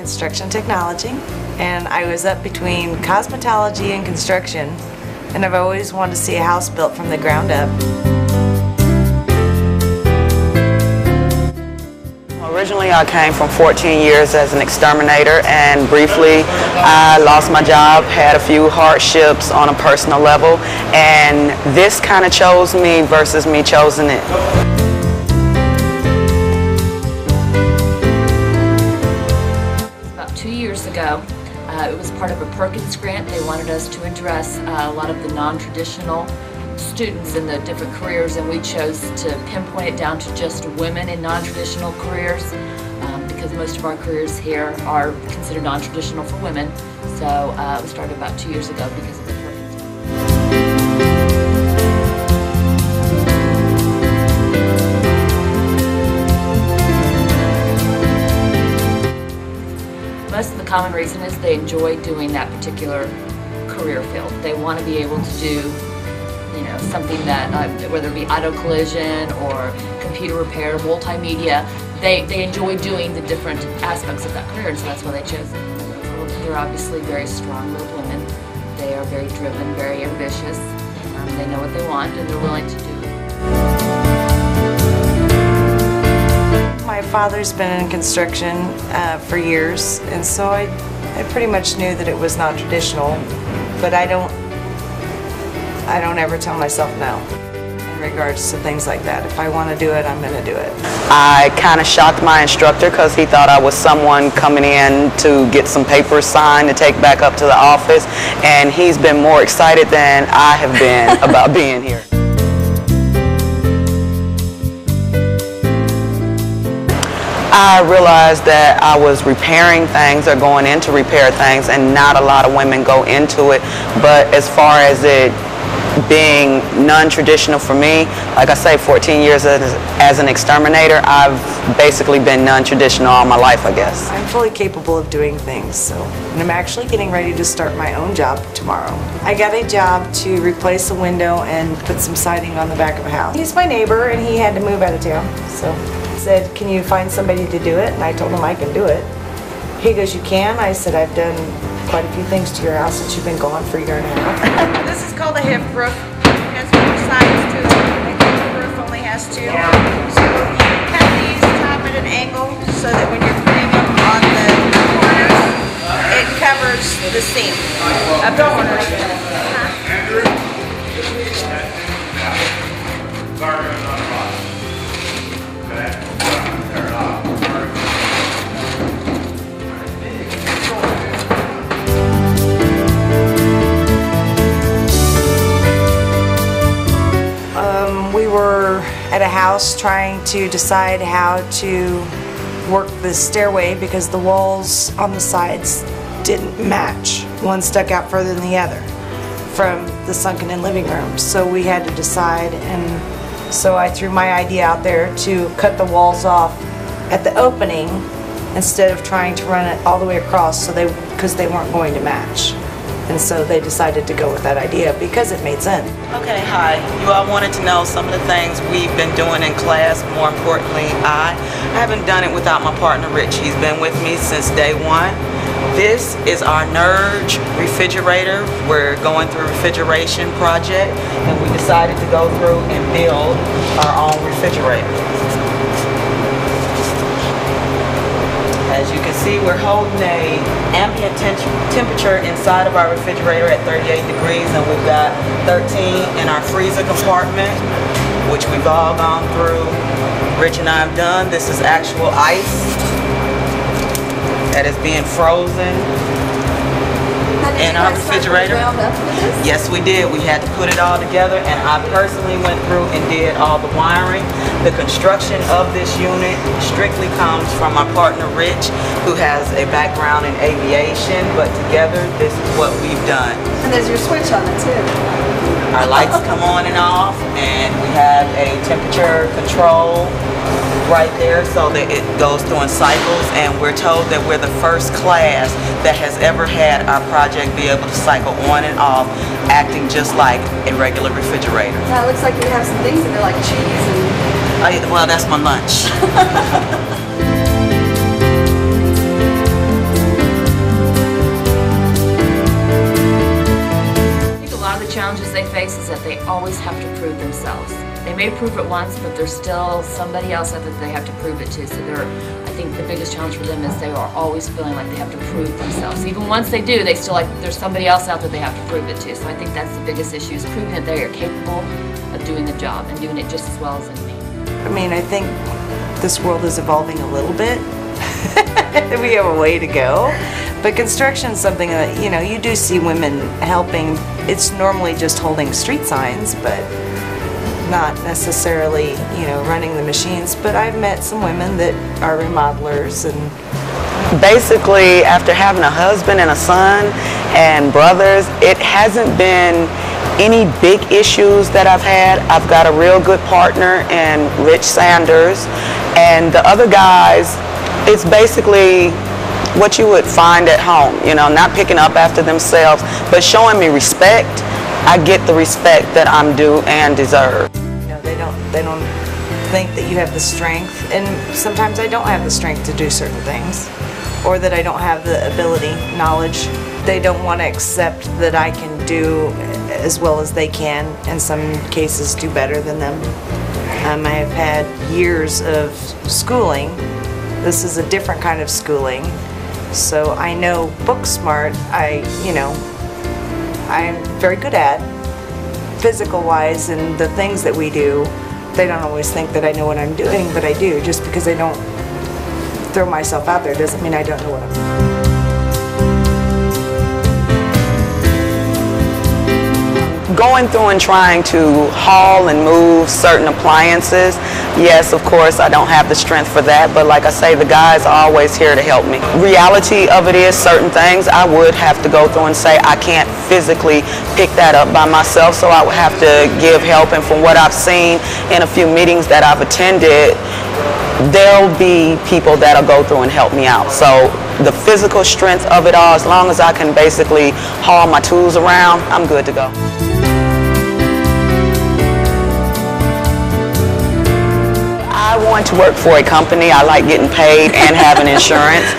construction technology, and I was up between cosmetology and construction, and I've always wanted to see a house built from the ground up. Originally, I came from 14 years as an exterminator, and briefly I lost my job, had a few hardships on a personal level, and this kind of chose me versus me choosing it. About 2 years ago, it was part of a Perkins grant. They wanted us to address a lot of the non-traditional students in the different careers, and we chose to pinpoint it down to just women in non-traditional careers because most of our careers here are considered non-traditional for women. So we started about 2 years ago because of the Perkins. Most of the common reason is they enjoy doing that particular career field. They want to be able to do something that, whether it be auto collision or computer repair, multimedia, they enjoy doing the different aspects of that career, and so that's why they chose it. They're obviously very strong-willed women. They are very driven, very ambitious. They know what they want, and they're willing to do it. My father's been in construction for years, and so I pretty much knew that it was non-traditional, but I don't ever tell myself no in regards to things like that. If I want to do it, I'm going to do it. I kind of shocked my instructor because he thought I was someone coming in to get some papers signed to take back up to the office, and he's been more excited than I have been about being here. I realized that I was repairing things or going in to repair things, and not a lot of women go into it. But as far as it being non-traditional for me, like I say, 14 years as an exterminator, I've basically been non-traditional all my life, I guess. I'm fully capable of doing things, and I'm actually getting ready to start my own job tomorrow. I got a job to replace a window and put some siding on the back of a house. He's my neighbor, and he had to move out of town, so he said, "Can you find somebody to do it?" And I told him I can do it. He goes, "You can?" I said, "I've done quite a few things to your house since you've been gone for a year and a half." This is called a hip roof. It has 4 sides to it. The roof only has 2. So you cut these, top at an angle, so that when you're putting them on the corners, it covers the seam of the corners. We were at a house trying to decide how to work the stairway because the walls on the sides didn't match. One stuck out further than the other from the sunken-in living room. So we had to decide, and so I threw my idea out there to cut the walls off at the opening instead of trying to run it all the way across, because they weren't going to match. And so they decided to go with that idea because it made sense. Okay, hi. You all wanted to know some of the things we've been doing in class. More importantly, I haven't done it without my partner, Rich. He's been with me since day one. This is our Nerge refrigerator. We're going through a refrigeration project, and we decided to go through and build our own refrigerator. As you can see, we're holding a ambient temperature inside of our refrigerator at 38 degrees, and we've got 13 in our freezer compartment, which we've all gone through. Rich and I have done. This is actual ice that is being frozen in our refrigerator. Yes, we did. We had to put it all together, and I personally went through and did all the wiring. The construction of this unit strictly comes from my partner Rich, who has a background in aviation, but together this is what we've done. And there's your switch on it too. Our lights come on and off, and we have a temperature control right there so that it goes through in cycles, and we're told that we're the first class that has ever had our project be able to cycle on and off, acting just like a regular refrigerator. Yeah, it looks like you have some things in there like cheese and... well, that's my lunch. face is that they always have to prove themselves. They may prove it once, but there's still somebody else out there that they have to prove it to. So I think the biggest challenge for them is they are always feeling like they have to prove themselves. Even once they do, they still like there's somebody else out there they have to prove it to. So I think that's the biggest issue, is proving that they are capable of doing the job and doing it just as well as me. I mean, I think this world is evolving a little bit. We have a way to go. But construction is something that, you know, you do see women helping. It's normally just holding street signs, but not necessarily, you know, running the machines. But I've met some women that are remodelers. And basically, after having a husband and a son and brothers, it hasn't been any big issues that I've had. I've got a real good partner in Rich Sanders, and the other guys, it's basically what you would find at home, you know, not picking up after themselves, but showing me respect. I get the respect that I'm due and deserve. You know, they don't think that you have the strength, and sometimes I don't have the strength to do certain things, or that I don't have the ability, knowledge. They don't want to accept that I can do as well as they can, in some cases do better than them. I have had years of schooling. This is a different kind of schooling. So I know book smart, I'm very good at, physical wise, and the things that we do. They don't always think that I know what I'm doing, but I do. Just because I don't throw myself out there doesn't mean I don't know what I'm doing. Going through and trying to haul and move certain appliances, yes, of course, I don't have the strength for that, but like I say, the guys are always here to help me. Reality of it is, certain things I would have to go through and say I can't physically pick that up by myself, so I would have to give help. And from what I've seen in a few meetings that I've attended, there'll be people that'll go through and help me out. So the physical strength of it all, as long as I can basically haul my tools around, I'm good to go. I want to work for a company. I like getting paid and having insurance.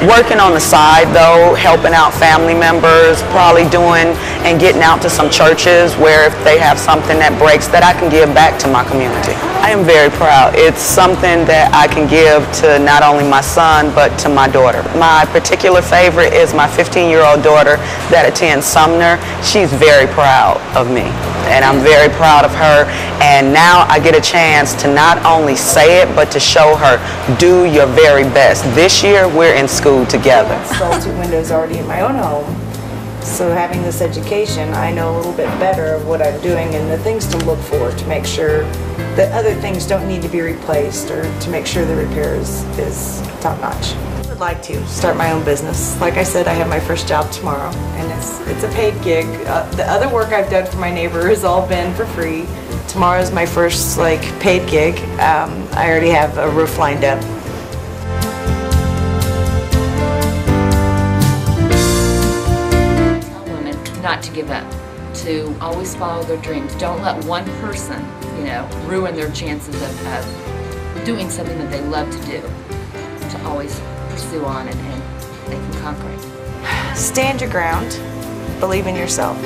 Working on the side though, helping out family members, probably doing and getting out to some churches where if they have something that breaks, that I can give back to my community. I am very proud. It's something that I can give to not only my son, but to my daughter. My particular favorite is my 15-year-old daughter that attends Sumner. She's very proud of me, and I'm very proud of her. And now I get a chance to not only say it, but to show her, do your very best. This year, we're in school together. I installed 2 windows already in my own home. So having this education, I know a little bit better of what I'm doing and the things to look for to make sure that other things don't need to be replaced, or to make sure the repair is top-notch. I would like to start my own business. Like I said, I have my first job tomorrow, and it's a paid gig. The other work I've done for my neighbor has all been for free. Tomorrow's my first paid gig. I already have a roof lined up. Tell women not to give up, to always follow their dreams. Don't let one person, ruin their chances of doing something that they love to do. To always pursue on, and they can conquer it. Stand your ground, believe in yourself,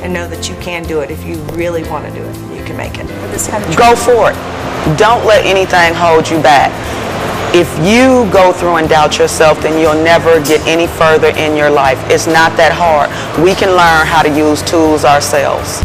and know that you can do it. If you really want to do it, you can make it. Go for it. Don't let anything hold you back. If you go through and doubt yourself, then you'll never get any further in your life. It's not that hard. We can learn how to use tools ourselves.